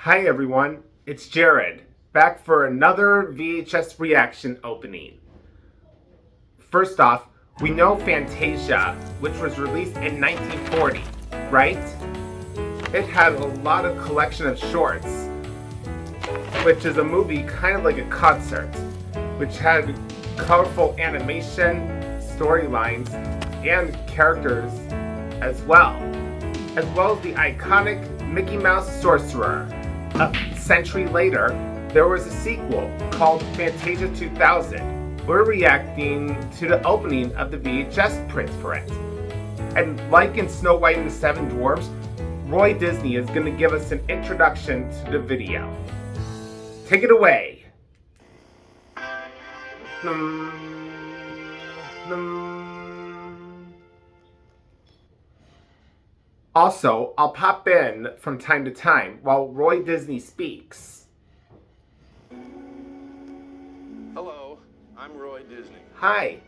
Hi everyone, it's Jared, back for another VHS reaction opening. First off, we know Fantasia, which was released in 1940, right? It had a lot of collection of shorts, which is a movie kind of like a concert, which had colorful animation, storylines, and characters as well as the iconic Mickey Mouse Sorcerer. A century later, there was a sequel called Fantasia 2000. We're reacting to the opening of the VHS print for it. And like in Snow White and the Seven Dwarfs, Roy Disney is going to give us an introduction to the video. Take it away. Also, I'll pop in from time to time while Roy Disney speaks. Hello, I'm Roy Disney. Hi.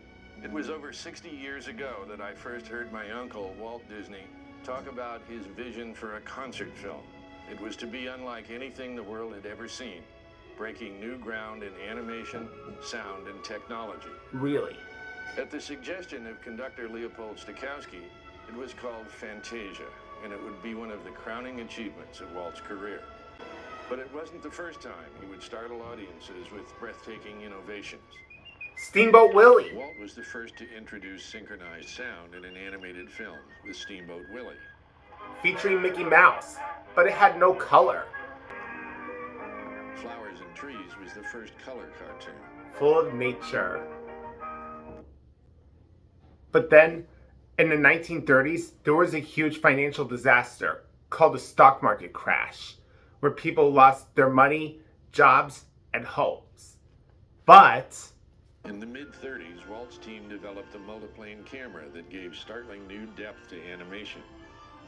It was over 60 years ago that I first heard my uncle, Walt Disney, talk about his vision for a concert film. It was to be unlike anything the world had ever seen, breaking new ground in animation, sound, and technology. Really? At the suggestion of conductor Leopold Stokowski, it was called Fantasia, and it would be one of the crowning achievements of Walt's career. But it wasn't the first time he would startle audiences with breathtaking innovations. Steamboat Willie. Walt was the first to introduce synchronized sound in an animated film with Steamboat Willie. Featuring Mickey Mouse, but it had no color. Flowers and Trees was the first color cartoon. Full of nature. But then, in the 1930s, there was a huge financial disaster called the stock market crash, where people lost their money, jobs, and homes. But in the mid-30s, Walt's team developed a multiplane camera that gave startling new depth to animation.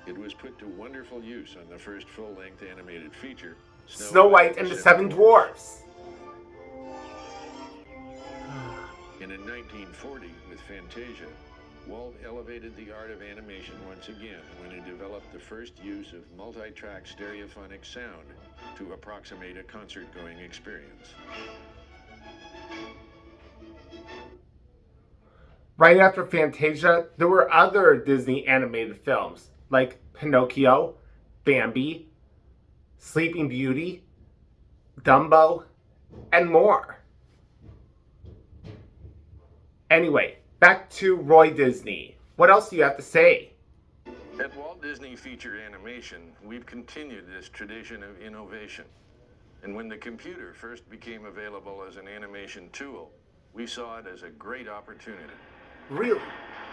It was put to wonderful use on the first full-length animated feature, Snow White and the Seven Dwarfs. And in 1940, with Fantasia, Walt elevated the art of animation once again when he developed the first use of multi-track stereophonic sound to approximate a concert-going experience. Right after Fantasia, there were other Disney animated films like Pinocchio, Bambi, Sleeping Beauty, Dumbo, and more. Anyway, back to Roy Disney. What else do you have to say? At Walt Disney Feature Animation, we've continued this tradition of innovation. And when the computer first became available as an animation tool, we saw it as a great opportunity. Really?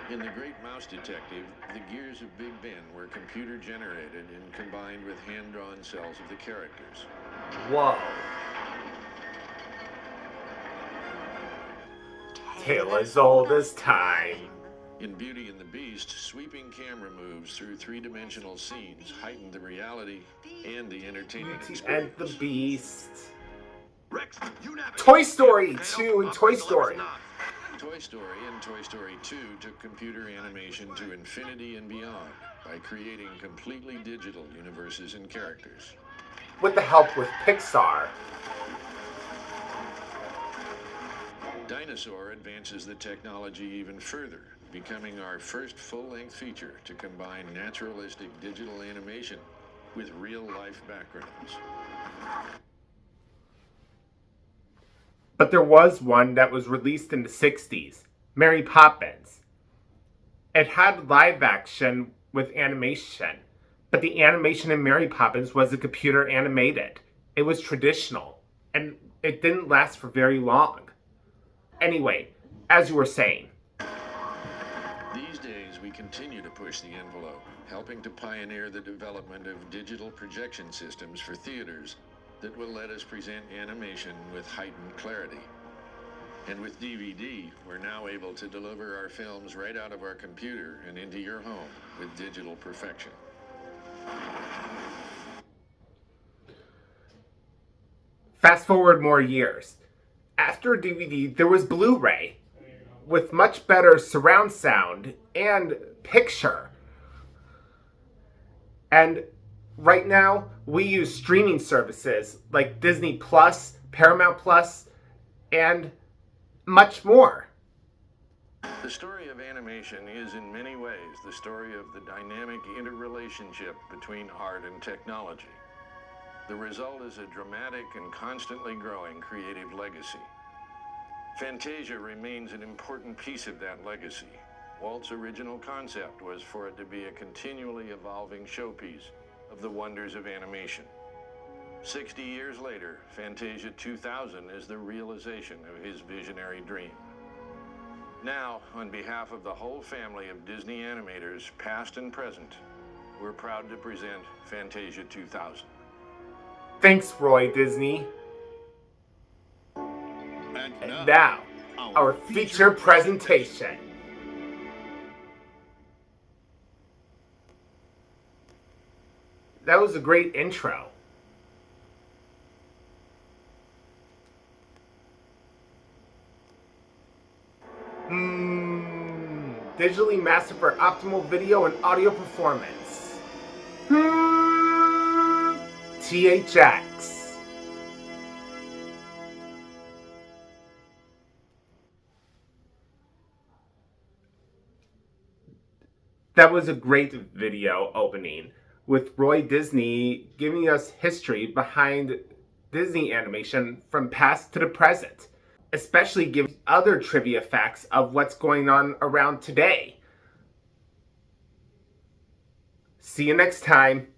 In The Great Mouse Detective, the gears of Big Ben were computer generated and combined with hand-drawn cells of the characters. Whoa. Tale as old as time. In Beauty and the Beast, sweeping camera moves through three-dimensional scenes heightened the reality and the entertainment Beauty experience. and the Beast. Rex, Toy Story 2 and Toy Story. Toy Story and Toy Story 2 took computer animation to infinity and beyond by creating completely digital universes and characters. With the help with Pixar. Dinosaur advances the technology even further, becoming our first full-length feature to combine naturalistic digital animation with real-life backgrounds. But there was one that was released in the 60s, Mary Poppins. It had live action with animation, but the animation in Mary Poppins was a computer animated. It was traditional, and it didn't last for very long. Anyway, as you were saying. These days, we continue to push the envelope, helping to pioneer the development of digital projection systems for theaters that will let us present animation with heightened clarity. And with DVD, we're now able to deliver our films right out of our computer and into your home with digital perfection. Fast forward more years. After DVD, there was Blu-ray with much better surround sound and picture. And Right now, we use streaming services like Disney Plus, Paramount Plus, and much more. The story of animation is in many ways the story of the dynamic interrelationship between art and technology. The result is a dramatic and constantly growing creative legacy. Fantasia remains an important piece of that legacy. Walt's original concept was for it to be a continually evolving showpiece of the wonders of animation. 60 years later, Fantasia 2000 is the realization of his visionary dream. Now, on behalf of the whole family of Disney animators, past and present, we're proud to present Fantasia 2000. Thanks, Roy Disney. And now, our feature presentation. That was a great intro. Digitally mastered for optimal video and audio performance. THX. That was a great video opening, with Roy Disney giving us history behind Disney animation from past to the present, especially giving other trivia facts of what's going on around today. See you next time.